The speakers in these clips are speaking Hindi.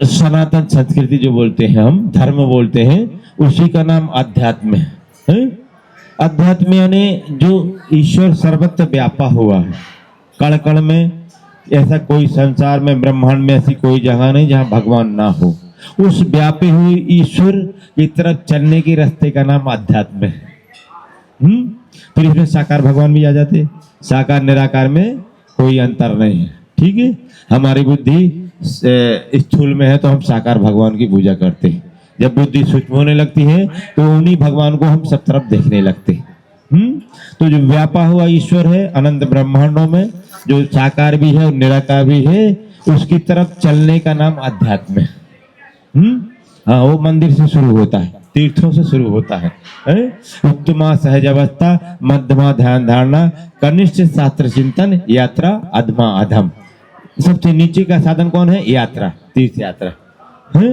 सनातन संस्कृति जो बोलते हैं, हम धर्म बोलते हैं, उसी का नाम अध्यात्म है। अध्यात्म यानी जो ईश्वर सर्वत्र व्यापा हुआ है, कण कण में। ऐसा कोई संसार में, ब्रह्मांड में ऐसी कोई जगह नहीं जहां भगवान ना हो। उस व्यापे हुए ईश्वर की तरफ चलने के रास्ते का नाम अध्यात्म है। फिर इसमें साकार भगवान भी आ जाते। साकार निराकार में कोई अंतर नहीं है, ठीक है। हमारी बुद्धि स्थूल में है तो हम साकार भगवान की पूजा करते हैं। जब बुद्धि सूक्ष्म होने लगती है तो उन्हीं भगवान को हम सब तरफ देखने लगते हैं। तो जो व्यापा हुआ ईश्वर है अनंत ब्रह्मांडों में, जो साकार भी है और निराकार भी है, उसकी तरफ चलने का नाम अध्यात्म है। हाँ, वो मंदिर से शुरू होता है, तीर्थों से शुरू होता है। उत्तमा सहज अवस्था, मध्यमा ध्यान धारणा, कनिष्ठ शास्त्र चिंतन, यात्रा, अधमा अधम। सबसे नीचे का साधन कौन है? यात्रा, तीर्थ यात्रा है।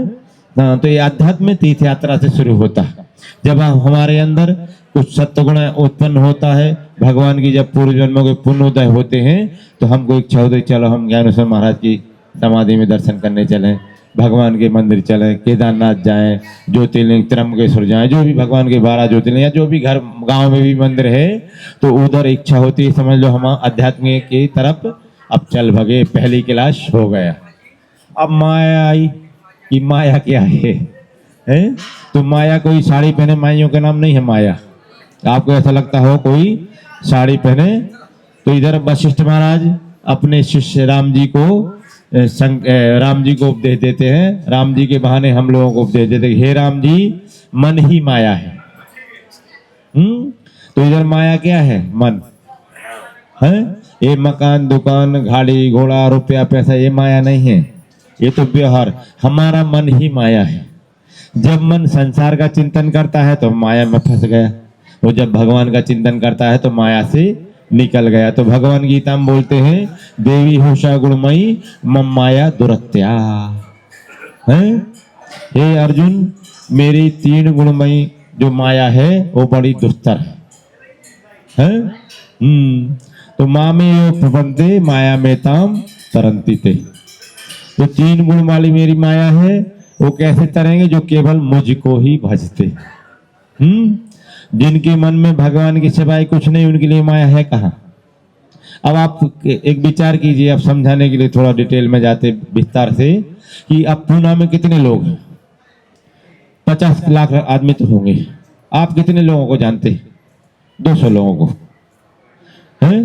हाँ, तो ये अध्यात्म तीर्थ यात्रा से शुरू होता है। जब हमारे अंदर कुछ सत्वगुण उत्पन्न होता है, भगवान की जब पूर्व जन्मों के पुण्योदय होते हैं, तो हमको इच्छा होती है चलो हम ज्ञानेश्वर महाराज की समाधि में दर्शन करने चलें, भगवान के मंदिर चलें, केदारनाथ जाएं, ज्योतिर्लिंग त्र्यंबकेश्वर जाएं, जो भी भगवान के 12 ज्योतिर्लिंग या जो भी घर गांव में भी मंदिर है, तो उधर इच्छा होती है, समझ लो हम अध्यात्म की तरफ अब चल भगे, पहली क्लास हो गया। अब माया आई कि माया क्या है? तो माया कोई साड़ी पहने माइयों का नाम नहीं है माया। आपको ऐसा लगता हो कोई साड़ी पहने, तो इधर वशिष्ठ महाराज अपने शिष्य राम जी को उपदेश देते हैं। राम जी के बहाने हम लोगों को उपदेश देते हैं, हे राम जी, मन ही माया है। तो इधर माया क्या है? मन है। ये मकान, दुकान, गाड़ी घोड़ा, रुपया पैसा, ये माया नहीं है, ये तो व्यवहार। हमारा मन ही माया है। जब मन संसार का चिंतन करता है तो माया में फंस गया, वो जब भगवान का चिंतन करता है तो माया से निकल गया। तो भगवान गीता में बोलते हैं, देवी होशा गुणमयी मम माया दुरत्या है। हे अर्जुन, मेरी 3 गुणमयी जो माया है वो बड़ी दुस्तर है। तो माँ में यो प्रबंधे माया में ताम तरंती ते। तो 3 गुण वाली मेरी माया है, वो कैसे तरेंगे? जो केवल मुझको ही भजते। जिनके मन में भगवान की सिवाय कुछ नहीं, उनके लिए माया है कहाँ? अब आप एक विचार कीजिए, आप समझाने के लिए थोड़ा डिटेल में जाते विस्तार से, कि अब पूना में कितने लोग हैं? 50 लाख आदमी तो होंगे। आप कितने लोगों को जानते? 200 लोगों को है।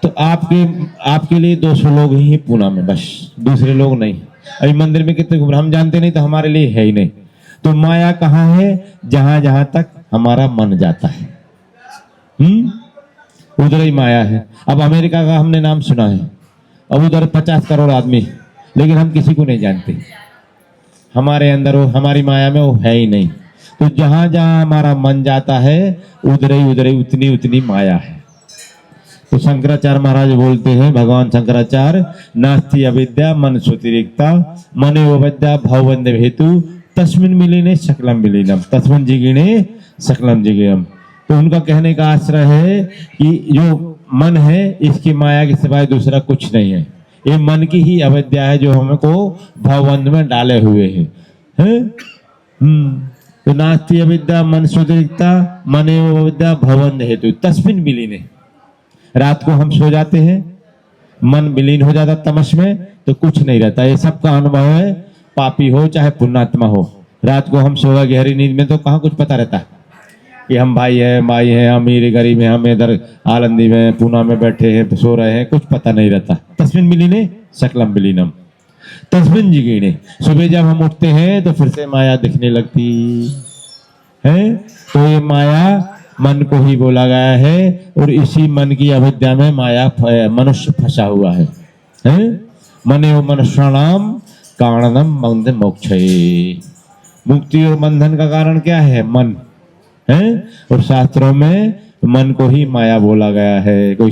तो आपके लिए 200 लोग ही पूना में, बस, दूसरे लोग नहीं। अभी मंदिर में कितने हम जानते नहीं, तो हमारे लिए है ही नहीं। तो माया कहाँ है? जहां जहां तक हमारा मन जाता है, उधर ही माया है। अब अमेरिका का हमने नाम सुना है, अब उधर 50 करोड़ आदमी, लेकिन हम किसी को नहीं जानते। हमारे अंदर वो, हमारी माया में वो है ही नहीं। तो जहां जहां हमारा मन जाता है, उधर ही उतनी उतनी माया है। तो शंकराचार्य महाराज बोलते हैं, भगवान शंकराचार्य, नास्ति अविद्या मन सुतिरिक्ता मने अविद्या भवबंध हेतु तस्मिन मिलिने सकलम मिलिनम तस्मिन जिगिने सकलम जिगिनम। तो उनका कहने का आश्रय है कि जो मन है, इसकी माया के सिवाय दूसरा कुछ नहीं है। ये मन की ही अविद्या है जो हमको भवबंध में डाले हुए है? तो नास्ति अविद्या मन सुतिरिक्ता मने अविद्या भवबंध हेतु तस्मिन मिलिने। रात को हम सो जाते हैं, मन विलीन हो जाता तमस में, तो कुछ नहीं रहता। ये सबका अनुभव है, पापी हो चाहे पुण्यात्मा हो। रात को हम सो गए गहरी नींद में, तो कहाँ कुछ पता रहता है कि हम भाई है माई है, अमीर गरीब है, हम इधर आलंदी में पूना में बैठे हैं, सो रहे हैं, कुछ पता नहीं रहता। तस्मिन मिलिने सकलम विलीनम तस्मिन जिगिने। सुबह जब हम उठते हैं तो फिर से माया दिखने लगती है। तो ये माया मन को ही बोला गया है, और इसी मन की अविद्या में माया मनुष्य फंसा हुआ है। मने मनुष्याणाम कारणम बंध मोक्षये। मुक्ति और बंधन का कारण क्या है? मन है। और शास्त्रों में मन को ही माया बोला गया है। कोई